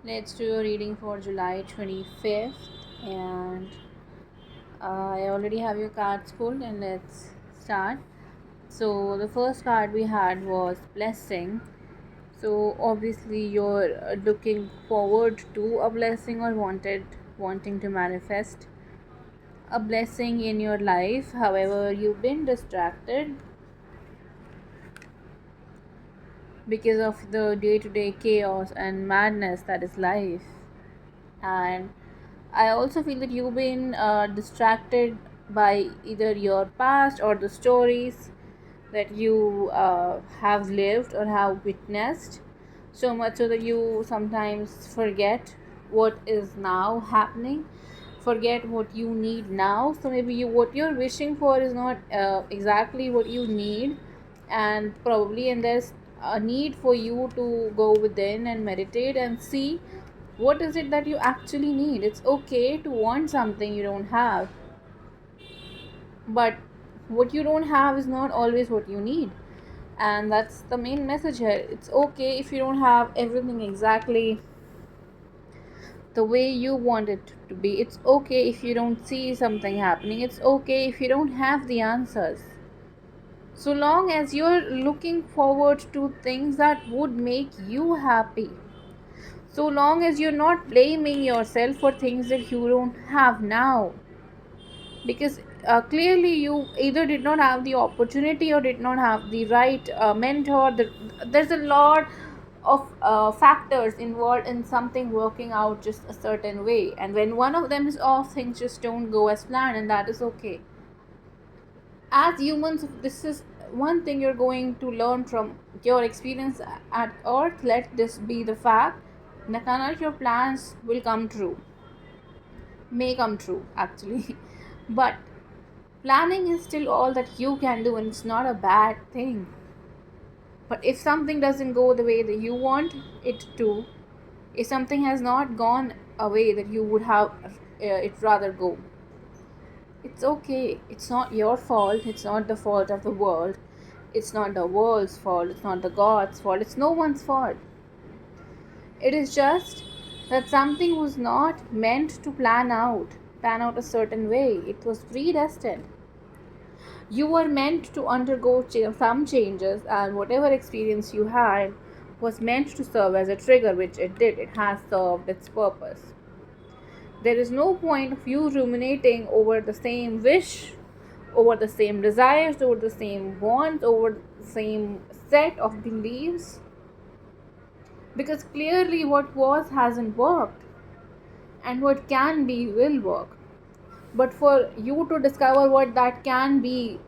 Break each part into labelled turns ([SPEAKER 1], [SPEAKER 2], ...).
[SPEAKER 1] Let's do a reading for July 25th. And I already have your cards pulled, and let's start. So, the first card we had was Blessing. So, obviously, you're looking forward to a blessing or wanting to manifest a blessing in your life. However, you've been distracted because of the day to day chaos and madness that is life. And I also feel that you've been distracted by either your past or the stories that you have lived or have witnessed, so much so that you sometimes forget what is now happening, forget what you need now. So maybe what you're wishing for is not exactly what you need, and there's a need for you to go within and meditate and see what is it that you actually need. It's okay to want something you don't have, but what you don't have is not always what you need. And that's the main message here. It's okay if you don't have everything exactly the way you want it to be. It's okay if you don't see something happening. It's okay if you don't have the answers. So long as you're looking forward to things that would make you happy. So long as you're not blaming yourself for things that you don't have now. Because clearly you either did not have the opportunity or did not have the right mentor. There's a lot of factors involved in something working out just a certain way, and when one of them is off, things just don't go as planned, and that is okay. As humans, this is one thing you're going to learn from your experience at earth. Let this be the fact that none of your plans will come true, may come true actually. But planning is still all that you can do, and it's not a bad thing. But if something doesn't go the way that you want it to, if something has not gone a way that you would have it rather go, it's okay. It's not your fault. It's not the fault of the world. It's not the world's fault. It's not the God's fault. It's no one's fault. It is just that something was not meant to plan out a certain way. It was predestined. You were meant to undergo some changes, and whatever experience you had was meant to serve as a trigger, which it did. It has served its purpose. There is no point of you ruminating over the same wish, over the same desires, over the same wants, over the same set of beliefs, because clearly what was hasn't worked, and what can be will work. But for you to discover what that can be,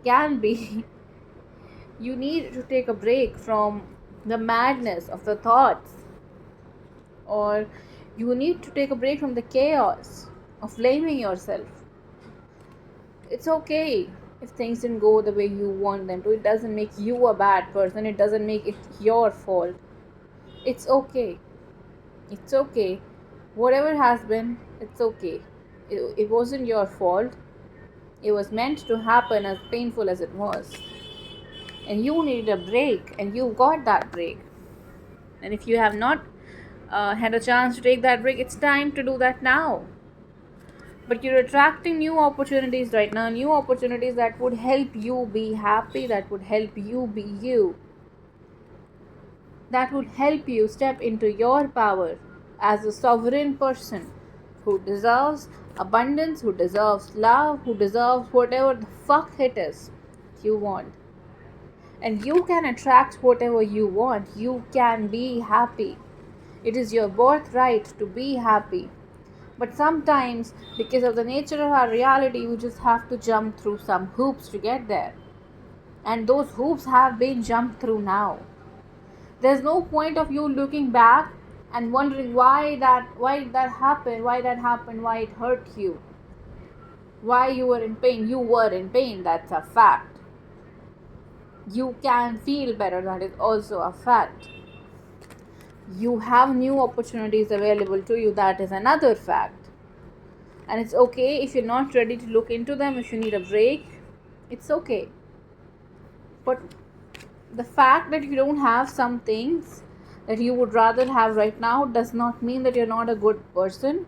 [SPEAKER 1] you need to take a break from the madness of the thoughts, or you need to take a break from the chaos of blaming yourself. It's okay if things didn't go the way you want them to. It doesn't make you a bad person, it doesn't make it your fault. It's okay. It's okay. Whatever has been, it's okay. It wasn't your fault. It was meant to happen, as painful as it was. And you needed a break, and you got that break. And if you have not had a chance to take that break, it's time to do that now. But you're attracting new opportunities right now, new opportunities that would help you be happy, that would help you be you, that would help you step into your power as a sovereign person who deserves abundance, who deserves love, who deserves whatever the fuck it is you want. And you can attract whatever you want. You can be happy. It is your birthright to be happy. But sometimes, because of the nature of our reality, you just have to jump through some hoops to get there. And those hoops have been jumped through now. There's no point of you looking back and wondering why that happened, why it hurt you, why you were in pain. You were in pain, that's a fact. You can feel better, that is also a fact. You have new opportunities available to you, that is another fact. And it's okay if you're not ready to look into them, if you need a break, it's okay. But the fact that you don't have some things that you would rather have right now does not mean that you're not a good person,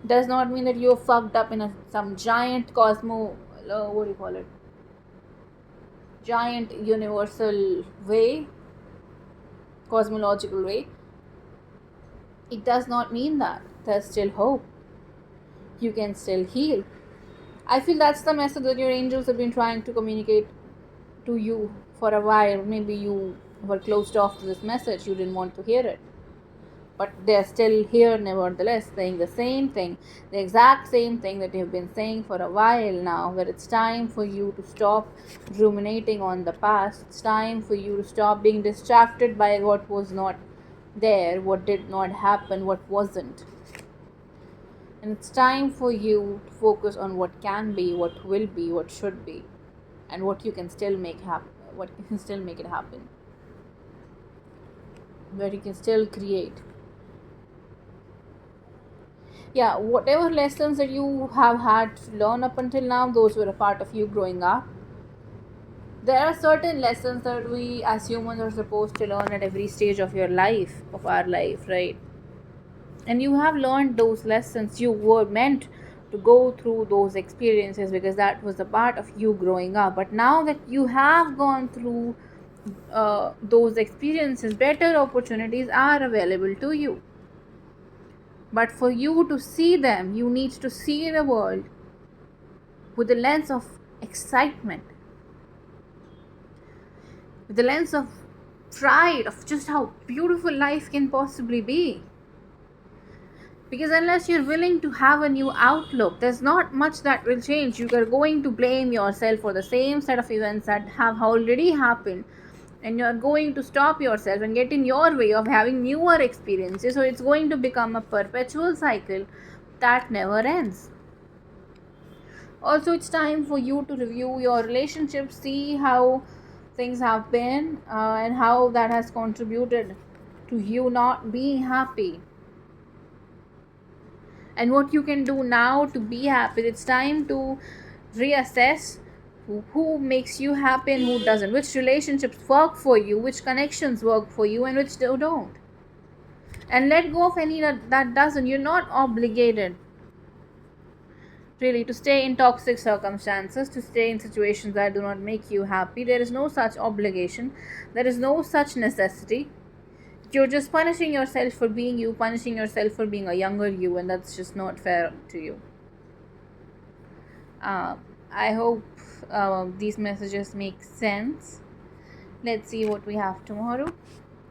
[SPEAKER 1] does not mean that you're fucked up in some giant what do you call it, giant universal way, cosmological way. It does not mean that. There's still hope. You can still heal. I feel that's the message that your angels have been trying to communicate to you for a while. Maybe you were closed off to this message, you didn't want to hear it. But they're still here, nevertheless, saying the same thing, the exact same thing that you've been saying for a while now, that it's time for you to stop ruminating on the past. It's time for you to stop being distracted by what was not there, what did not happen, what wasn't. And it's time for you to focus on what can be, what will be, what should be, and what you can still make happen, what you can still make it happen, where you can still create. Yeah, whatever lessons that you have had to learn up until now, those were a part of you growing up. There are certain lessons that we as humans are supposed to learn at every stage of your life, of our life, right? And you have learned those lessons. You were meant to go through those experiences because that was a part of you growing up. But now that you have gone through those experiences, better opportunities are available to you. But for you to see them, you need to see the world with the lens of excitement, with the lens of pride, of just how beautiful life can possibly be. Because unless you're willing to have a new outlook, there's not much that will change. You are going to blame yourself for the same set of events that have already happened. And you're going to stop yourself and get in your way of having newer experiences. So it's going to become a perpetual cycle that never ends. Also, it's time for you to review your relationships, see how things have been, and how that has contributed to you not being happy, and what you can do now to be happy. It's time to reassess who makes you happy and who doesn't, which relationships work for you, which connections work for you, and which don't. And let go of any that doesn't. You're not obligated really to stay in toxic circumstances, to stay in situations that do not make you happy. There is no such obligation, there is no such necessity. You're just punishing yourself for being you, punishing yourself for being a younger you, and that's just not fair to you. I hope these messages make sense. Let's see what we have tomorrow.